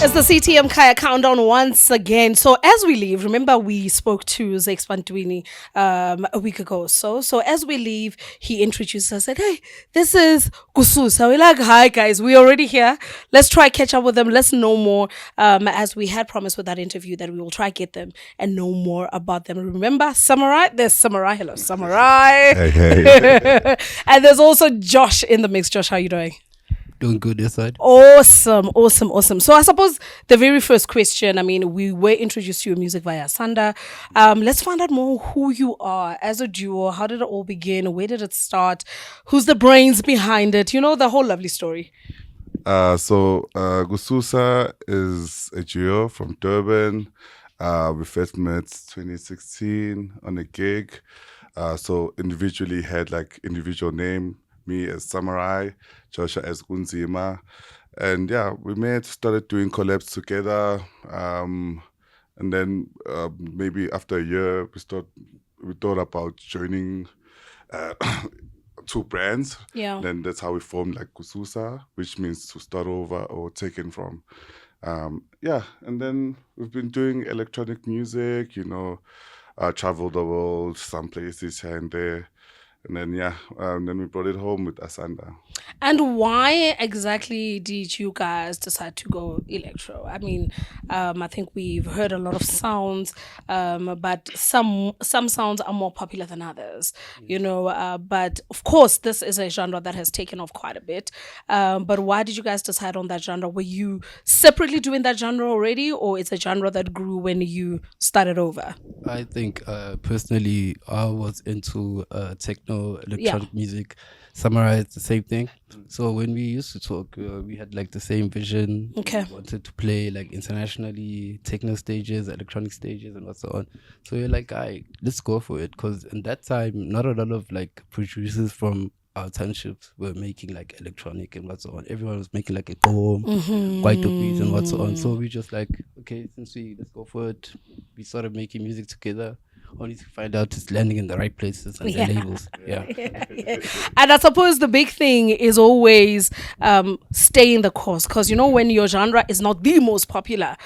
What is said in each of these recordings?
It's the CTM Kaya countdown once again. So as we leave, remember we spoke to Zakes Bantwini a week ago. So as we leave, he introduced us, said, "Hey, this is Kususa." We're like, "Hi guys, we're already here. Let's try catch up with them. Let's know more." As we had promised with that interview that we will try get them and know more about them. Remember, Samurai. There's Samurai. Hello, Samurai. Hey, hey. And there's also Josh in the mix. Josh, how you doing? Doing good this side. Awesome. So I suppose the very first question, I mean, we were introduced to your music via Sanda. Let's find out more who you are as a duo. How did it all begin? Where did it start? Who's the brains behind it? You know, the whole lovely story. Kususa is a duo from Durban. We first met 2016 on a gig. So individually had like individual name. Me as Samurai, Joshua as Kunzima. And yeah, we met, started doing collabs together. And then maybe after a year, we thought about joining two brands. Yeah. Then that's how we formed like Kususa, which means to start over or taken from. And then we've been doing electronic music, traveled the world, some places here and there. And then, then we brought it home with Asanda. And why exactly did you guys decide to go electro? I mean, I think we've heard a lot of sounds, but some sounds are more popular than others, but of course, this is a genre that has taken off quite a bit. But why did you guys decide on that genre? Were you separately doing that genre already, or it's a genre that grew when you started over? I think personally, I was into techno, electronic music. Samurai is the same thing. So when we used to talk, we had like the same vision. Okay. We wanted to play like internationally, techno stages, electronic stages, and so on. So we're like, let's go for it. Because in that time, not a lot of like producers from our townships were making like electronic and so on. Everyone was making like a boom, quite dope beats and so on. So we just like, okay, let's go for it. We started making music together. Only to find out it's landing in the right places and the labels. Yeah. And I suppose the big thing is always staying the course. Because, when your genre is not the most popular,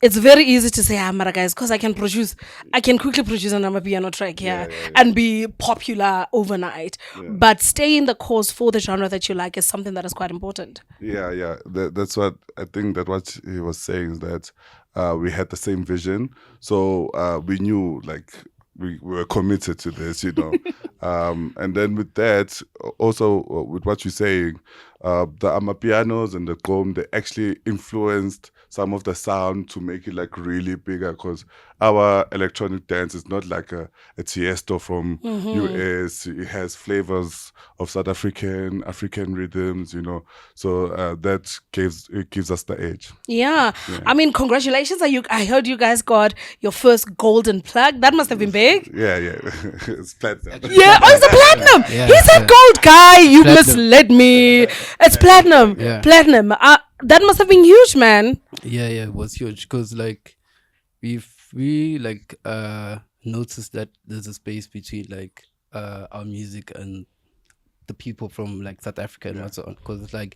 it's very easy to say, Mara guys, because I can quickly produce a piano track and be popular overnight. Yeah. But staying the course for the genre that you like is something that is quite important. Yeah. That's what I think that what he was saying is that we had the same vision. So we knew like we were committed to this, and then with that, also with what you're saying, the amapianos and the gqom, they actually influenced some of the sound to make it like really bigger, because our electronic dance is not like a Tiesto from US. It has flavors of South African rhythms, so that gives us the edge. Yeah. I mean, congratulations. I heard you guys got your first golden plug. That must have been big. Yeah. It's platinum. Yeah, it's a platinum. Yeah, he said gold, guy. You platinum. misled me. It's platinum. Yeah. Platinum. That must have been huge, man. Yeah, it was huge because like we like noticed that there's a space between like our music and the people from like South Africa and so on, because it's like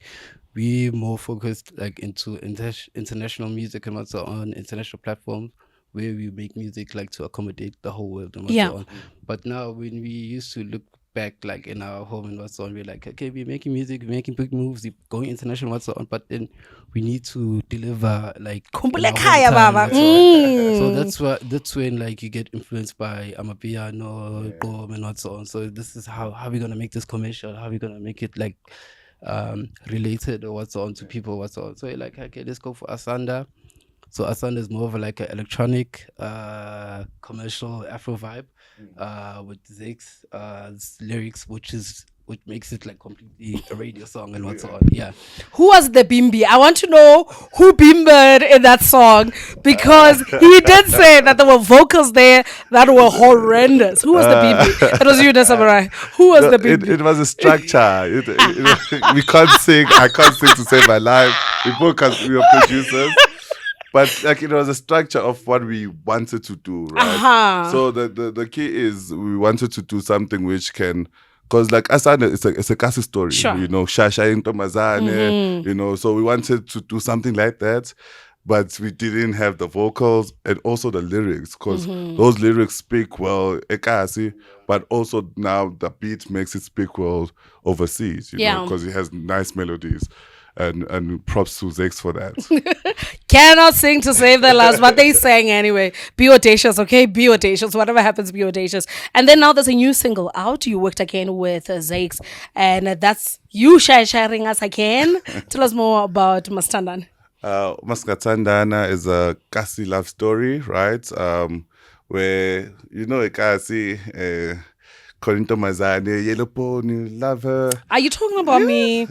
we more focused like into international music and so on, international platforms where we make music like to accommodate the whole world and so on. But now when we used to look back like in our home and so on, we're like, okay, we're making music, we're making big moves, we're going international and so on, but then we need to deliver like so that's when like you get influenced by amapiano, boom and so on. So this is how we're gonna make this commercial, how we're gonna make it like related or what's on to people, what's on. So you're like, okay, let's go for Asanda. So Asanda is more of like an electronic, commercial Afro vibe, with Zakes lyrics, which makes it like completely a radio song and what's on. Yeah. Who was the bimbi? I want to know who bimbered in that song, because he did say that there were vocals there that were horrendous. Who was the bimbi? It was you, Samurai. Who was the bimbi? It was a structure. We can't sing. I can't sing to save my life. We were producers. But like it was a structure of what we wanted to do, right? So the key is we wanted to do something which can, because like Asana, it's a Kasi story, sure. Shasha in Tomazane, so we wanted to do something like that. but we didn't have the vocals and also the lyrics because those lyrics speak well, ekasi, but also now the beat makes it speak well overseas, you know, Yeah. because it has nice melodies. And props to Zakes for that. Cannot sing to save their lives, but they sang anyway. Be audacious, okay? Be audacious. Whatever happens, be audacious. And then now there's a new single out. You worked again with Zakes, and that's you sharing us again. Tell us more about Mastandan. Maskatandana is a Kasi love story, right? Where, you know, a Kasi, Corinto Mazane, Yellow Pony, love her. Are you talking about me?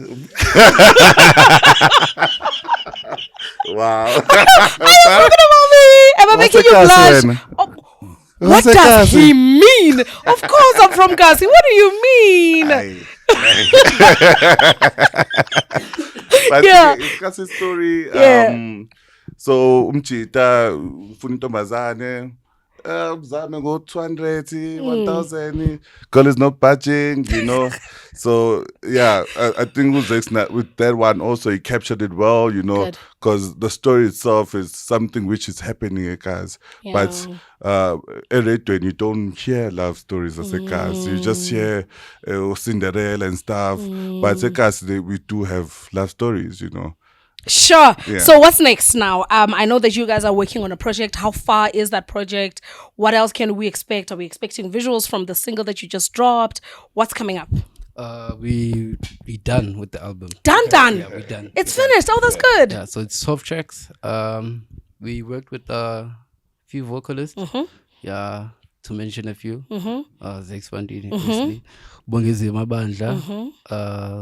Wow. Talking about me? Am I What's making a you blush? Kasi? Oh, what What's a does Kasi? he mean? Of course I'm from Kasi. What do you mean? But Yeah. it's Kasi story. Yeah. So umchita ufuna intombazane mzame go 200 1000 girl is not budging, you know. So yeah, I think with with that one also he captured it well, you know, Good. because the story itself is something which is happening, guys. But when you don't hear love stories as a cast, you just hear Cinderella and stuff. But as a we do have love stories, you know. Sure. Yeah. So what's next now? I know that you guys are working on a project. How far is that project? What else can we expect? Are we expecting visuals from the single that you just dropped? What's coming up? We done with the album. Done. Yeah, we done. It's finished. Oh, that's good. Yeah, so it's 12 tracks. We worked with a few vocalists. Yeah, to mention a few. Zakes Bantwini, obviously. Bongezi Mabandla.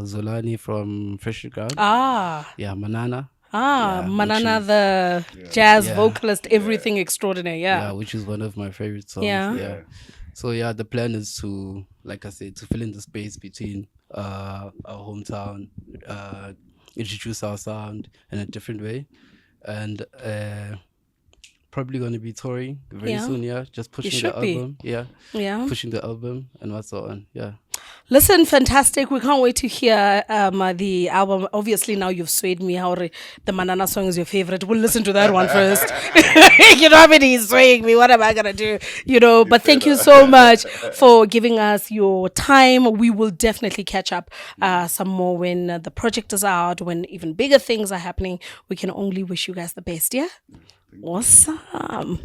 Zolani from Fresh Ground. Yeah, Manana. Yeah, Manana, the jazz vocalist, everything extraordinary. Yeah, which is one of my favorite songs. Yeah. So yeah, the plan is to, like I said, to fill in the space between our hometown, introduce our sound in a different way, and probably going to be touring very soon. Yeah, just pushing the album. Yeah, pushing the album and what's on. Yeah. Listen, fantastic. We can't wait to hear the album. Obviously, now you've swayed me. How the Manana song is your favorite. We'll listen to that one first. You know, I mean, he's swaying me. What am I going to do? You know, but thank you so much for giving us your time. We will definitely catch up some more when the project is out, when even bigger things are happening. We can only wish you guys the best, yeah? Awesome.